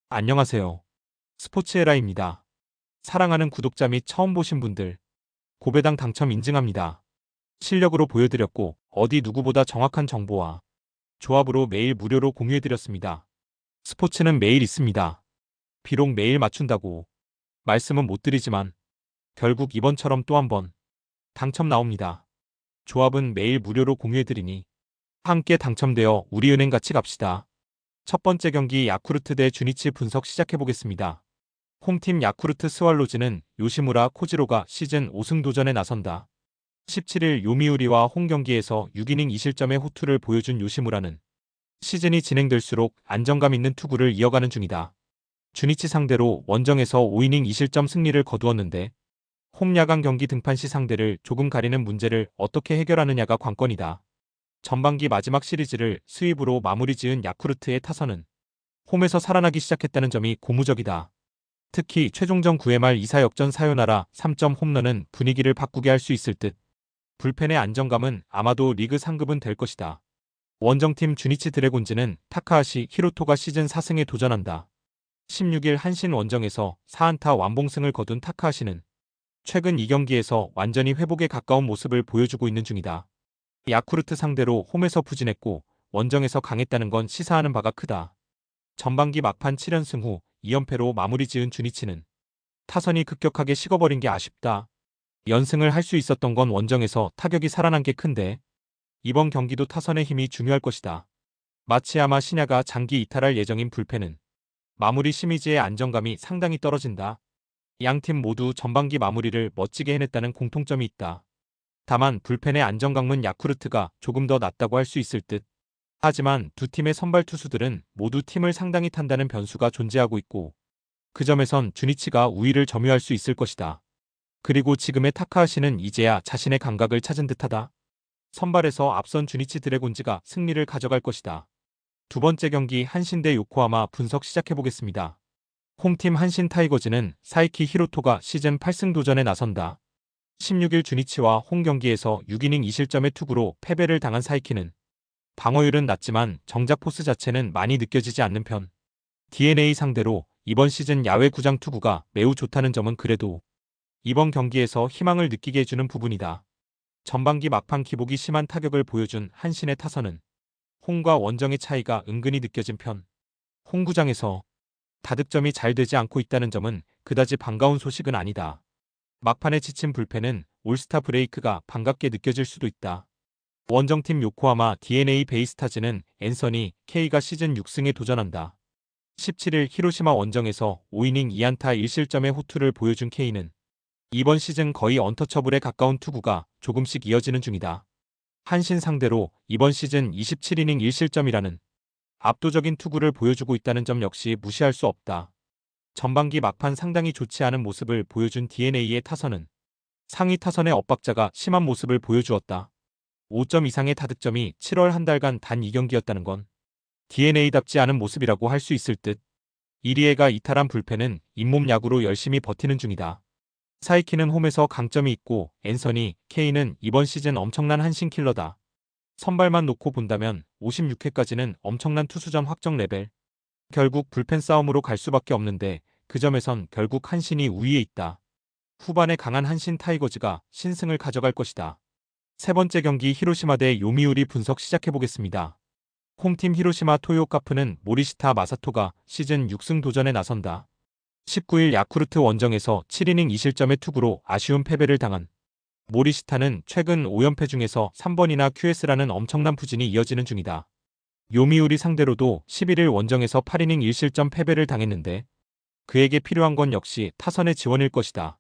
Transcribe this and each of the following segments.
안녕하세요. 스포츠에라입니다. 사랑하는 구독자 및 처음 보신 분들, 고배당 당첨 인증합니다. 실력으로 보여드렸고, 어디 누구보다 정확한 정보와 조합으로 매일 무료로 공유해드렸습니다. 스포츠는 매일 있습니다. 비록 매일 맞춘다고 말씀은 못 드리지만, 결국 이번처럼 또 한 번 당첨 나옵니다. 조합은 매일 무료로 공유해드리니, 함께 당첨되어 우리은행 같이 갑시다. 첫 번째 경기 야쿠르트 대 주니치 분석 시작해보겠습니다. 홈팀 야쿠르트 스왈로즈는 요시무라 코지로가 시즌 5승 도전에 나선다. 17일 요미우리와 홈 경기에서 6이닝 2실점의 호투를 보여준 요시무라는 시즌이 진행될수록 안정감 있는 투구를 이어가는 중이다. 주니치 상대로 원정에서 5이닝 2실점 승리를 거두었는데 홈 야간 경기 등판 시 상대를 조금 가리는 문제를 어떻게 해결하느냐가 관건이다. 전반기 마지막 시리즈를 스윕으로 마무리 지은 야쿠르트의 타선은 홈에서 살아나기 시작했다는 점이 고무적이다. 특히 최종전 9회 말 2사 역전 사요나라 3점 홈런은 분위기를 바꾸게 할 수 있을 듯. 불펜의 안정감은 아마도 리그 상급은 될 것이다. 원정팀 주니치 드래곤즈는 타카하시 히로토가 시즌 4승에 도전한다. 16일 한신 원정에서 4안타 완봉승을 거둔 타카하시는 최근 2경기에서 완전히 회복에 가까운 모습을 보여주고 있는 중이다. 야쿠르트 상대로 홈에서 부진했고 원정에서 강했다는 건 시사하는 바가 크다. 전반기 막판 7연승 후 2연패로 마무리 지은 주니치는 타선이 급격하게 식어버린 게 아쉽다. 연승을 할 수 있었던 건 원정에서 타격이 살아난 게 큰데 이번 경기도 타선의 힘이 중요할 것이다. 마치야마 시냐가 장기 이탈할 예정인 불펜은 마무리 시미즈의 안정감이 상당히 떨어진다. 양팀 모두 전반기 마무리를 멋지게 해냈다는 공통점이 있다. 다만 불펜의 안정감은 야쿠르트가 조금 더 낫다고 할 수 있을 듯. 하지만 두 팀의 선발 투수들은 모두 팀을 상당히 탄다는 변수가 존재하고 있고 그 점에선 주니치가 우위를 점유할 수 있을 것이다. 그리고 지금의 타카하시는 이제야 자신의 감각을 찾은 듯하다. 선발에서 앞선 주니치 드래곤즈가 승리를 가져갈 것이다. 두 번째 경기 한신 대 요코하마 분석 시작해보겠습니다. 홈팀 한신 타이거즈는 사이키 히로토가 시즌 8승 도전에 나선다. 16일 주니치와 홈 경기에서 6이닝 2실점의 투구로 패배를 당한 사이키는 방어율은 낮지만 정작 포스 자체는 많이 느껴지지 않는 편. DNA 상대로 이번 시즌 야외 구장 투구가 매우 좋다는 점은 그래도 이번 경기에서 희망을 느끼게 해주는 부분이다. 전반기 막판 기복이 심한 타격을 보여준 한신의 타선은 홈과 원정의 차이가 은근히 느껴진 편. 홈구장에서 다득점이 잘 되지 않고 있다는 점은 그다지 반가운 소식은 아니다. 막판에 지친 불펜은 올스타 브레이크가 반갑게 느껴질 수도 있다. 원정팀 요코하마 DNA 베이스타즈는 앤서니 K가 시즌 6승에 도전한다. 17일 히로시마 원정에서 5이닝 2안타 1실점의 호투를 보여준 K는 이번 시즌 거의 언터처블에 가까운 투구가 조금씩 이어지는 중이다. 한신 상대로 이번 시즌 27이닝 1실점이라는 압도적인 투구를 보여주고 있다는 점 역시 무시할 수 없다. 전반기 막판 상당히 좋지 않은 모습을 보여준 DNA의 타선은 상위 타선의 엇박자가 심한 모습을 보여주었다. 5점 이상의 타득점이 7월 한 달간 단 2경기였다는 건 DNA답지 않은 모습이라고 할 수 있을 듯. 이리에가 이탈한 불펜은 잇몸 야구로 열심히 버티는 중이다. 사이키는 홈에서 강점이 있고 앤서니 K는 이번 시즌 엄청난 한신 킬러다. 선발만 놓고 본다면 56회까지는 엄청난 투수전 확정 레벨. 결국 불펜 싸움으로 갈 수밖에 없는데 그 점에선 결국 한신이 우위에 있다. 후반에 강한 한신 타이거즈가 신승을 가져갈 것이다. 세 번째 경기 히로시마 대 요미우리 분석 시작해보겠습니다. 홈팀 히로시마 토요카프는 모리시타 마사토가 시즌 6승 도전에 나선다. 19일 야쿠르트 원정에서 7이닝 2실점의 투구로 아쉬운 패배를 당한 모리시타는 최근 5연패 중에서 3번이나 QS라는 엄청난 부진이 이어지는 중이다. 요미우리 상대로도 11일 원정에서 8이닝 1실점 패배를 당했는데 그에게 필요한 건 역시 타선의 지원일 것이다.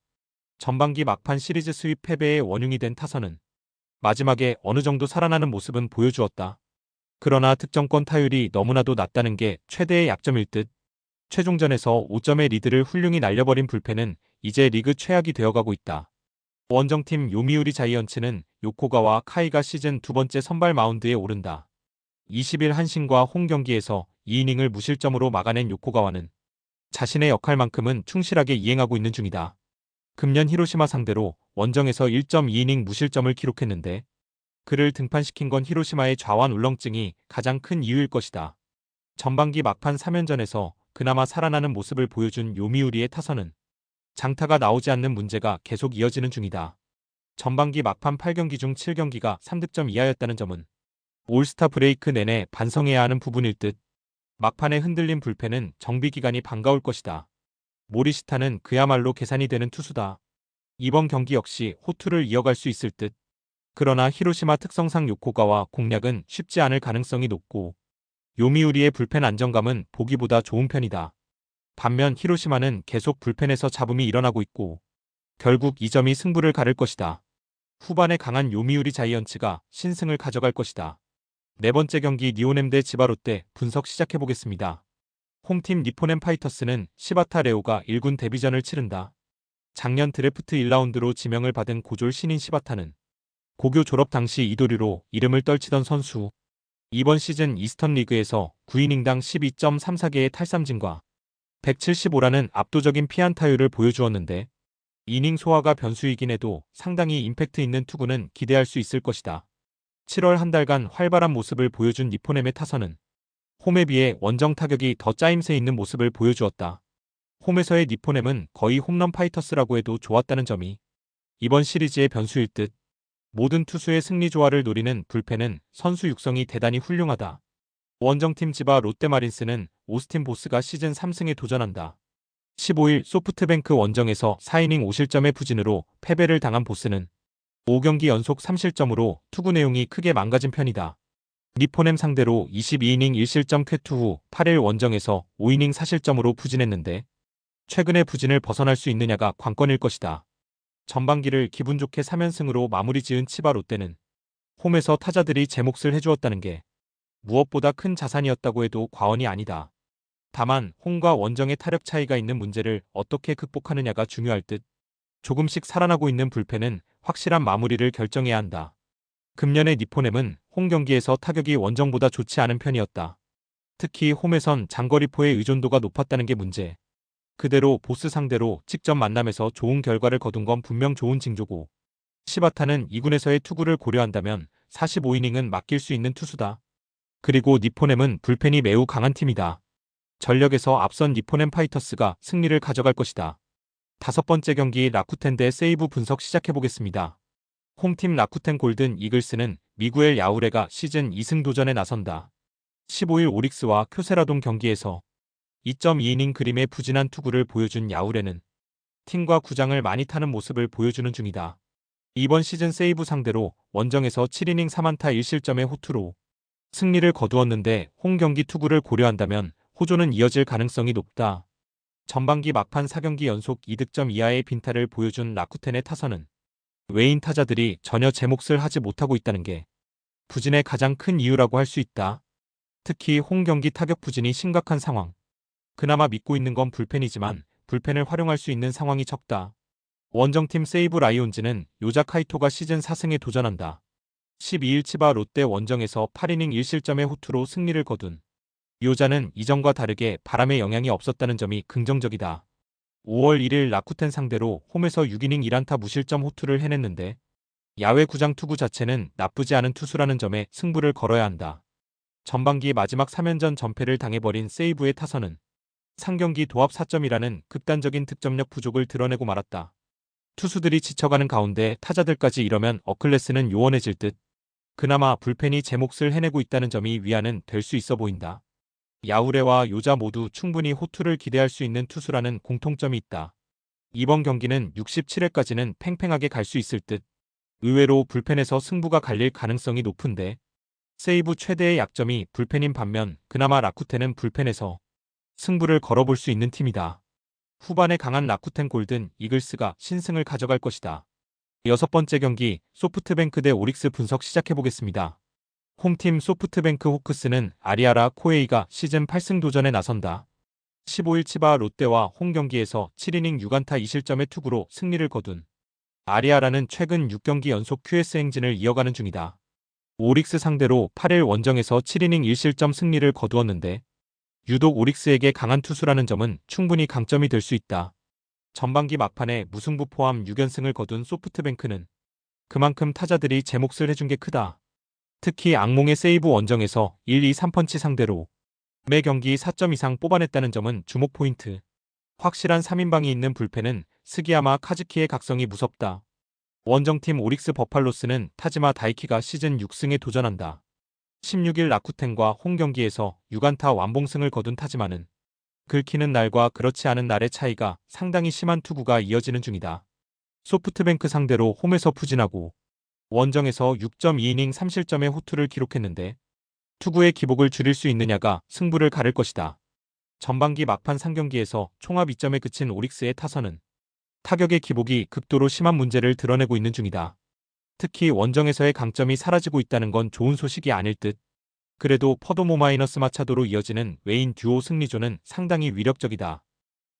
전반기 막판 시리즈 스윕 패배의 원흉이 된 타선은 마지막에 어느 정도 살아나는 모습은 보여주었다. 그러나 득점권 타율이 너무나도 낮다는 게 최대의 약점일 듯. 최종전에서 5점의 리드를 훌륭히 날려버린 불펜은 이제 리그 최악이 되어가고 있다. 원정팀 요미우리 자이언츠는 요코가와 카이가 시즌 두 번째 선발 마운드에 오른다. 20일 한신과 홈 경기에서 2이닝을 무실점으로 막아낸 요코가와는 자신의 역할만큼은 충실하게 이행하고 있는 중이다. 금년 히로시마 상대로 원정에서 1.2이닝 무실점을 기록했는데 그를 등판시킨 건 히로시마의 좌완 울렁증이 가장 큰 이유일 것이다. 전반기 막판 3연전에서 그나마 살아나는 모습을 보여준 요미우리의 타선은 장타가 나오지 않는 문제가 계속 이어지는 중이다. 전반기 막판 8경기 중 7경기가 3득점 이하였다는 점은 올스타 브레이크 내내 반성해야 하는 부분일 듯. 막판에 흔들린 불펜은 정비 기간이 반가울 것이다. 모리시타는 그야말로 계산이 되는 투수다. 이번 경기 역시 호투를 이어갈 수 있을 듯. 그러나 히로시마 특성상 요코가와 공략은 쉽지 않을 가능성이 높고 요미우리의 불펜 안정감은 보기보다 좋은 편이다. 반면 히로시마는 계속 불펜에서 잡음이 일어나고 있고 결국 이 점이 승부를 가를 것이다. 후반에 강한 요미우리 자이언츠가 신승을 가져갈 것이다. 네 번째 경기 니오넴 대 지바롯데 분석 시작해보겠습니다. 홈팀 니포넴 파이터스는 시바타 레오가 1군 데뷔전을 치른다. 작년 드래프트 1라운드로 지명을 받은 고졸 신인 시바타는 고교 졸업 당시 이도류로 이름을 떨치던 선수. 이번 시즌 이스턴 리그에서 9이닝당 12.34개의 탈삼진과 175라는 압도적인 피안타율을 보여주었는데 이닝 소화가 변수이긴 해도 상당히 임팩트 있는 투구는 기대할 수 있을 것이다. 7월 한 달간 활발한 모습을 보여준 니포넴의 타선은 홈에 비해 원정 타격이 더 짜임새 있는 모습을 보여주었다. 홈에서의 니포넴은 거의 홈런 파이터스라고 해도 좋았다는 점이 이번 시리즈의 변수일 듯. 모든 투수의 승리 조화를 노리는 불펜은 선수 육성이 대단히 훌륭하다. 원정팀 지바 롯데마린스는 오스틴 보스가 시즌 3승에 도전한다. 15일 소프트뱅크 원정에서 4이닝 5실점의 부진으로 패배를 당한 보스는 5경기 연속 3실점으로 투구 내용이 크게 망가진 편이다. 니포넴 상대로 22이닝 1실점 쾌투 후 8일 원정에서 5이닝 4실점으로 부진했는데 최근의 부진을 벗어날 수 있느냐가 관건일 것이다. 전반기를 기분 좋게 3연승으로 마무리 지은 치바 롯데는 홈에서 타자들이 제 몫을 해주었다는 게 무엇보다 큰 자산이었다고 해도 과언이 아니다. 다만 홈과 원정의 타력 차이가 있는 문제를 어떻게 극복하느냐가 중요할 듯. 조금씩 살아나고 있는 불펜은 확실한 마무리를 결정해야 한다. 금년의 니포넴은 홈 경기에서 타격이 원정보다 좋지 않은 편이었다. 특히 홈에선 장거리포의 의존도가 높았다는 게 문제. 그대로 보스 상대로 직접 만남에서 좋은 결과를 거둔 건 분명 좋은 징조고 시바타는 2군에서의 투구를 고려한다면 45이닝은 맡길 수 있는 투수다. 그리고 니포넴은 불펜이 매우 강한 팀이다. 전력에서 앞선 니포넴 파이터스가 승리를 가져갈 것이다. 다섯 번째 경기 라쿠텐 대 세이브 분석 시작해보겠습니다. 홈팀 라쿠텐 골든 이글스는 미구엘 야우레가 시즌 2승 도전에 나선다. 15일 오릭스와 쿄세라돔 경기에서 2.2이닝 그림의 부진한 투구를 보여준 야우레는 팀과 구장을 많이 타는 모습을 보여주는 중이다. 이번 시즌 세이브 상대로 원정에서 7이닝 3안타 1실점의 호투로 승리를 거두었는데 홈 경기 투구를 고려한다면 호조는 이어질 가능성이 높다. 전반기 막판 4경기 연속 2득점 이하의 빈타를 보여준 라쿠텐의 타선은 외인 타자들이 전혀 제 몫을 하지 못하고 있다는 게 부진의 가장 큰 이유라고 할 수 있다. 특히 홈 경기 타격 부진이 심각한 상황. 그나마 믿고 있는 건 불펜이지만 불펜을 활용할 수 있는 상황이 적다. 원정팀 세이브 라이온즈는 요자 카이토가 시즌 4승에 도전한다. 12일 치바 롯데 원정에서 8이닝 1실점의 호투로 승리를 거둔 요자는 이전과 다르게 바람의 영향이 없었다는 점이 긍정적이다. 5월 1일 라쿠텐 상대로 홈에서 6이닝 1안타 무실점 호투를 해냈는데 야외 구장 투구 자체는 나쁘지 않은 투수라는 점에 승부를 걸어야 한다. 전반기 마지막 3연전 전패를 당해버린 세이브의 타선은 상경기 도합 4점이라는 극단적인 득점력 부족을 드러내고 말았다. 투수들이 지쳐가는 가운데 타자들까지 이러면 어클래스는 요원해질 듯. 그나마 불펜이 제 몫을 해내고 있다는 점이 위안은 될 수 있어 보인다. 야우레와 요자 모두 충분히 호투를 기대할 수 있는 투수라는 공통점이 있다. 이번 경기는 67회까지는 팽팽하게 갈 수 있을 듯. 의외로 불펜에서 승부가 갈릴 가능성이 높은데 세이브 최대의 약점이 불펜인 반면 그나마 라쿠텐은 불펜에서 승부를 걸어볼 수 있는 팀이다. 후반에 강한 라쿠텐 골든 이글스가 신승을 가져갈 것이다. 여섯 번째 경기 소프트뱅크 대 오릭스 분석 시작해보겠습니다. 홈팀 소프트뱅크 호크스는 아리아라 코에이가 시즌 8승 도전에 나선다. 15일 치바 롯데와 홈 경기에서 7이닝 6안타 2실점의 투구로 승리를 거둔 아리아라는 최근 6경기 연속 QS 행진을 이어가는 중이다. 오릭스 상대로 8일 원정에서 7이닝 1실점 승리를 거두었는데 유독 오릭스에게 강한 투수라는 점은 충분히 강점이 될 수 있다. 전반기 막판에 무승부 포함 6연승을 거둔 소프트뱅크는 그만큼 타자들이 제 몫을 해준 게 크다. 특히 악몽의 세이브 원정에서 1, 2, 3펀치 상대로 매 경기 4점 이상 뽑아냈다는 점은 주목 포인트. 확실한 3인방이 있는 불펜은 스기야마 카즈키의 각성이 무섭다. 원정팀 오릭스 버팔로스는 타지마 다이키가 시즌 6승에 도전한다. 16일 라쿠텐과 홈 경기에서 6안타 완봉승을 거둔 타지마는 긁히는 날과 그렇지 않은 날의 차이가 상당히 심한 투구가 이어지는 중이다. 소프트뱅크 상대로 홈에서 푸진하고 원정에서 6.2이닝 3실점의 호투를 기록했는데 투구의 기복을 줄일 수 있느냐가 승부를 가를 것이다. 전반기 막판 3경기에서 총합 2점에 그친 오릭스의 타선은 타격의 기복이 극도로 심한 문제를 드러내고 있는 중이다. 특히 원정에서의 강점이 사라지고 있다는 건 좋은 소식이 아닐 듯. 그래도 퍼도모 마이너스 마차도로 이어지는 외인 듀오 승리조는 상당히 위력적이다.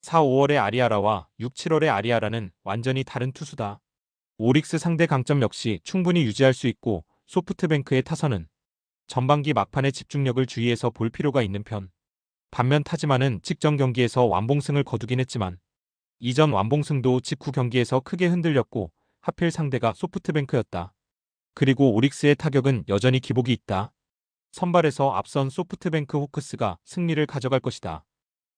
4, 5월의 아리아라와 6, 7월의 아리아라는 완전히 다른 투수다. 오릭스 상대 강점 역시 충분히 유지할 수 있고 소프트뱅크의 타선은 전반기 막판의 집중력을 주의해서 볼 필요가 있는 편. 반면 타지마는 직전 경기에서 완봉승을 거두긴 했지만 이전 완봉승도 직후 경기에서 크게 흔들렸고 하필 상대가 소프트뱅크였다. 그리고 오릭스의 타격은 여전히 기복이 있다. 선발에서 앞선 소프트뱅크 호크스가 승리를 가져갈 것이다.